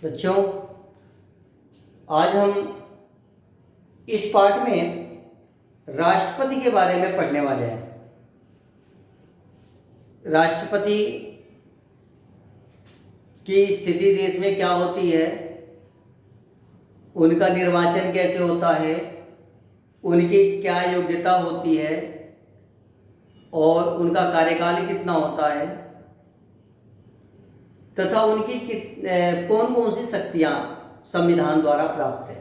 बच्चों, आज हम इस पाठ में राष्ट्रपति के बारे में पढ़ने वाले हैं। राष्ट्रपति की स्थिति देश में क्या होती है, उनका निर्वाचन कैसे होता है, उनकी क्या योग्यता होती है और उनका कार्यकाल कितना होता है तथा उनकी कौन कौन सी शक्तियां संविधान द्वारा प्राप्त है।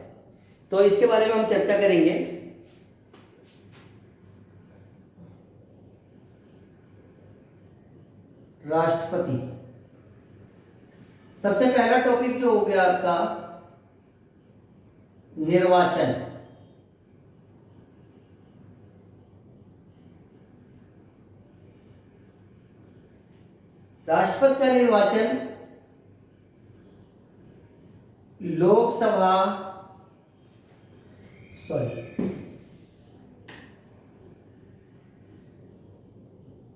तो इसके बारे में हम चर्चा करेंगे। राष्ट्रपति, सबसे पहला टॉपिक जो हो गया आपका निर्वाचन। राष्ट्रपति का निर्वाचन लोकसभा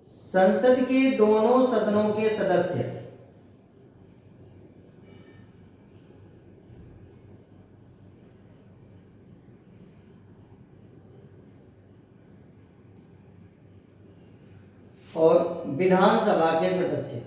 संसद के दोनों सदनों के सदस्य और विधानसभा के सदस्य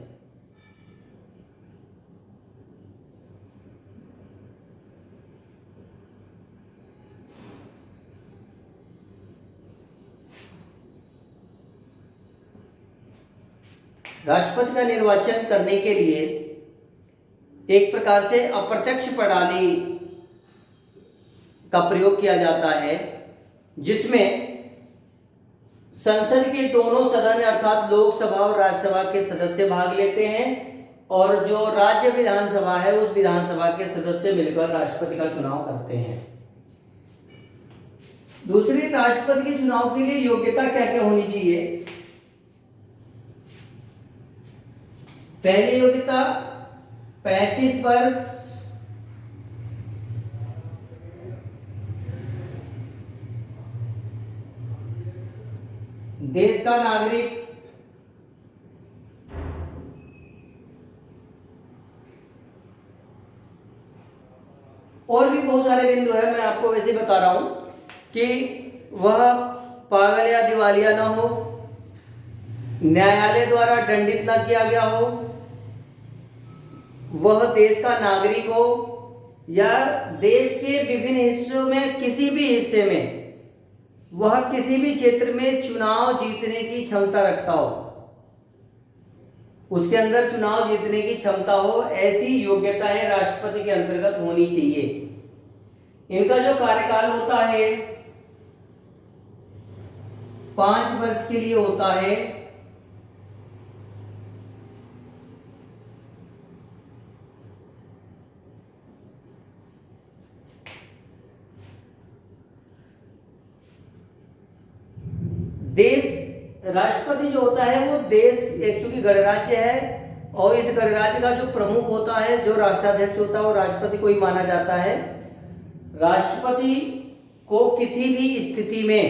राष्ट्रपति का निर्वाचन करने के लिए एक प्रकार से अप्रत्यक्ष प्रणाली का प्रयोग किया जाता है, जिसमें संसद के दोनों सदन अर्थात लोकसभा और राज्यसभा के सदस्य भाग लेते हैं और जो राज्य विधानसभा है उस विधानसभा के सदस्य मिलकर राष्ट्रपति का चुनाव करते हैं। दूसरी, राष्ट्रपति के चुनाव के लिए योग्यता क्या क्या होनी चाहिए। पहली योग्यता 35 वर्ष देश का नागरिक, और भी बहुत सारे बिंदु है। मैं आपको वैसे बता रहा हूं कि वह पागल या दिवालिया ना हो, न्यायालय द्वारा दंडित ना किया गया हो, वह देश का नागरिक हो या देश के विभिन्न हिस्सों में किसी भी हिस्से में वह किसी भी क्षेत्र में चुनाव जीतने की क्षमता रखता हो, उसके अंदर चुनाव जीतने की क्षमता हो, ऐसी योग्यताएं राष्ट्रपति के अंतर्गत होनी चाहिए। इनका जो कार्यकाल होता है 5 वर्ष के लिए होता है। देश, राष्ट्रपति जो होता है वो देश चूंकि गणराज्य है और इस गणराज्य का जो प्रमुख होता है, जो राष्ट्राध्यक्ष होता है, वो राष्ट्रपति को ही माना जाता है। राष्ट्रपति को किसी भी स्थिति में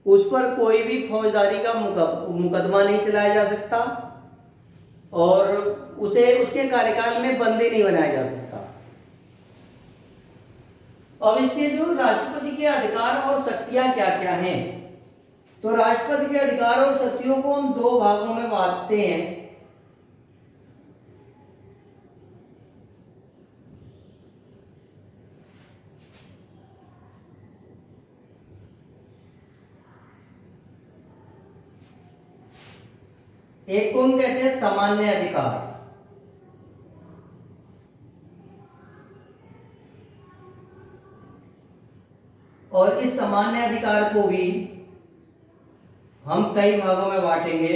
उस पर कोई भी फौजदारी का मुकदमा नहीं चलाया जा सकता और उसे उसके कार्यकाल में बंदी नहीं बनाया जा सकता। अब इसके जो राष्ट्रपति के अधिकार और शक्तियां क्या क्या हैं, तो राष्ट्रपति के अधिकार और शक्तियों को हम 2 भागों में बांटते हैं। एक को हम कहते हैं सामान्य अधिकार, और इस सामान्य अधिकार को भी हम कई भागों में बांटेंगे।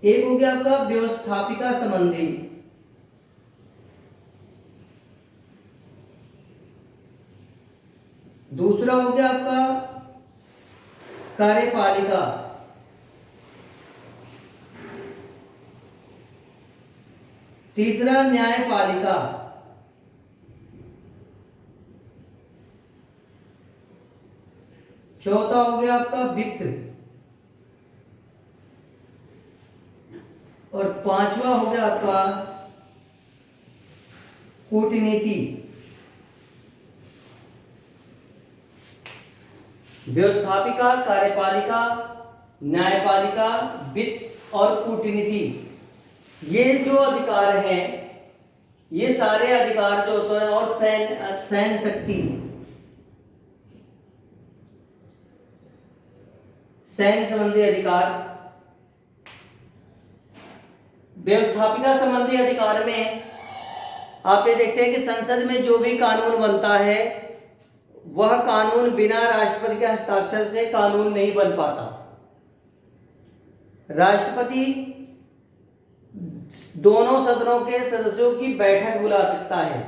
एक हो गया आपका व्यवस्थापिका संबंधी, दूसरा हो गया आपका कार्यपालिका, तीसरा न्यायपालिका, चौथा हो गया आपका वित्त और पांचवा हो गया आपका कूटनीति। व्यवस्थापिका, कार्यपालिका, न्यायपालिका, वित्त और कूटनीति, ये जो अधिकार हैं, ये सारे अधिकार जो होते हैं, और सैन्य शक्ति, सैन्य संबंधी अधिकार। व्यवस्थापिका संबंधी अधिकार में आप ये देखते हैं कि संसद में जो भी कानून बनता है वह कानून बिना राष्ट्रपति के हस्ताक्षर से कानून नहीं बन पाता। राष्ट्रपति दोनों सदनों के सदस्यों की बैठक बुला सकता है।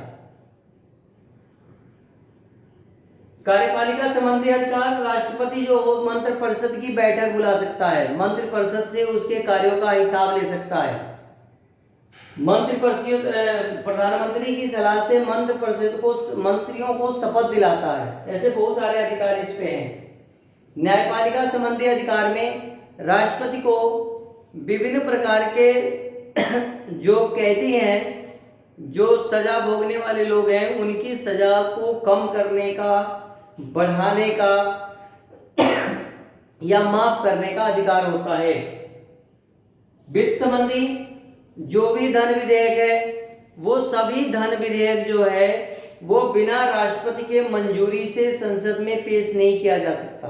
कार्यपालिका संबंधी अधिकार, राष्ट्रपति जो हो मंत्रिपरिषद की बैठक बुला सकता है, मंत्रिपरिषद से उसके कार्यों का हिसाब ले सकता है। मंत्रिपरिषद प्रधानमंत्री की सलाह से मंत्रिपरिषद को, मंत्रियों को शपथ दिलाता है। ऐसे बहुत सारे अधिकार इस पे हैं। न्यायपालिका संबंधी अधिकार में राष्ट्रपति को विभिन्न प्रकार के जो कैदी हैं, जो सजा भोगने वाले लोग हैं, उनकी सजा को कम करने का, बढ़ाने का या माफ करने का अधिकार होता है। वित्त संबंधी जो भी धन विधेयक है, वो सभी धन विधेयक जो है वो बिना राष्ट्रपति के मंजूरी से संसद में पेश नहीं किया जा सकता।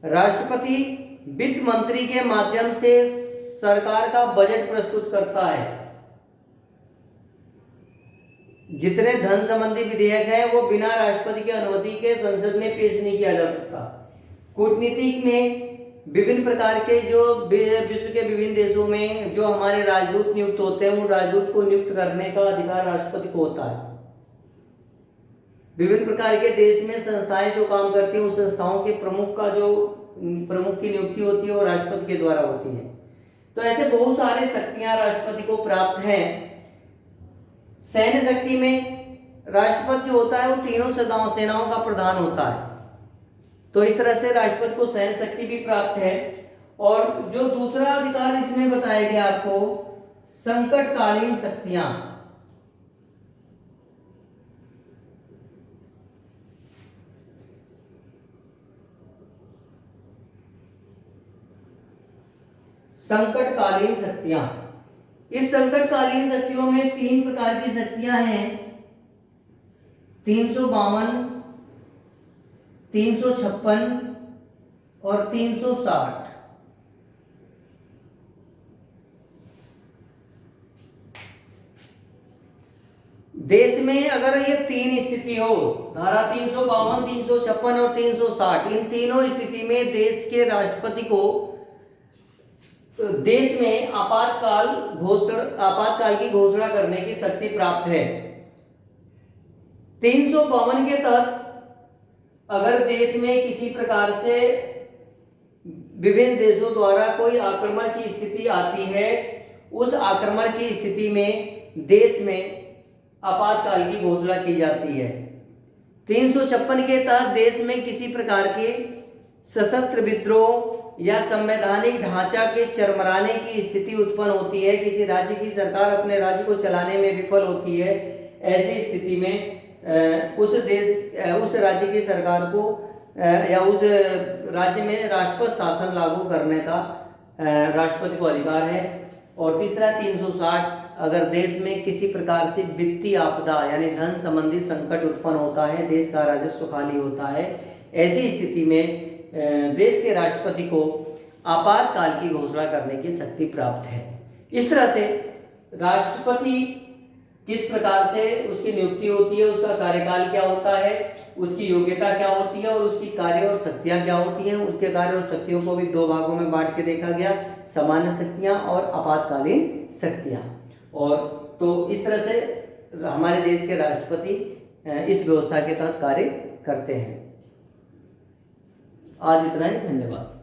राष्ट्रपति वित्त मंत्री के माध्यम से सरकार का बजट प्रस्तुत करता है। जितने धन संबंधी विधेयक है वो बिना राष्ट्रपति की अनुमति के संसद में पेश नहीं किया जा सकता। कूटनीतिक में विभिन्न प्रकार के जो विश्व के विभिन्न देशों में जो हमारे राजदूत नियुक्त होते हैं, उन राजदूत को नियुक्त करने का अधिकार राष्ट्रपति को होता है। विभिन्न प्रकार के देश में संस्थाएं जो काम करती हैं, उन संस्थाओं के प्रमुख का जो प्रमुख की नियुक्ति होती है वो राष्ट्रपति के द्वारा होती है। तो ऐसे बहुत सारे शक्तियां राष्ट्रपति को प्राप्त हैं। सैन्य शक्ति में राष्ट्रपति जो होता है वो तीनों सेनाओं का प्रधान होता है। तो इस तरह से राष्ट्रपति को सैन्य शक्ति भी प्राप्त है। और जो दूसरा अधिकार इसमें बताया गया आपको, संकटकालीन शक्तियां। संकटकालीन शक्तियां, इस संकटकालीन शक्तियों में तीन प्रकार की शक्तियां हैं, 352, 356 और 360। देश में अगर ये तीन स्थिति हो, धारा 352, 356 और 360, इन तीनों स्थिति में देश के राष्ट्रपति को देश में आपातकाल की घोषणा करने की शक्ति प्राप्त है। 352 के तहत अगर देश में किसी प्रकार से विभिन्न देशों द्वारा कोई आक्रमण की स्थिति आती है, उस आक्रमण की स्थिति में देश में आपातकाल की घोषणा की जाती है। 356 के तहत देश में किसी प्रकार के सशस्त्र विद्रोह या संवैधानिक ढांचा के चरमराने की स्थिति उत्पन्न होती है, किसी राज्य की सरकार अपने राज्य को चलाने में विफल होती है, ऐसी स्थिति में उस राज्य की सरकार को या उस राज्य में राष्ट्रपति शासन लागू करने का राष्ट्रपति को अधिकार है। और तीसरा 360, अगर देश में किसी प्रकार से वित्तीय आपदा यानी धन संबंधी संकट उत्पन्न होता है, देश का राजस्व खाली होता है, ऐसी स्थिति में देश के राष्ट्रपति को आपातकाल की घोषणा करने की शक्ति प्राप्त है। इस तरह से राष्ट्रपति किस प्रकार से उसकी नियुक्ति होती है, उसका कार्यकाल क्या होता है, उसकी योग्यता क्या होती है और उसकी कार्य और शक्तियां क्या होती हैं, उसके कार्य और शक्तियों को भी दो भागों में बांट के देखा गया, सामान्य शक्तियां और आपातकालीन शक्तियां। और तो इस तरह से हमारे देश के राष्ट्रपति इस व्यवस्था के तहत कार्य करते हैं। आज इतना ही, धन्यवाद।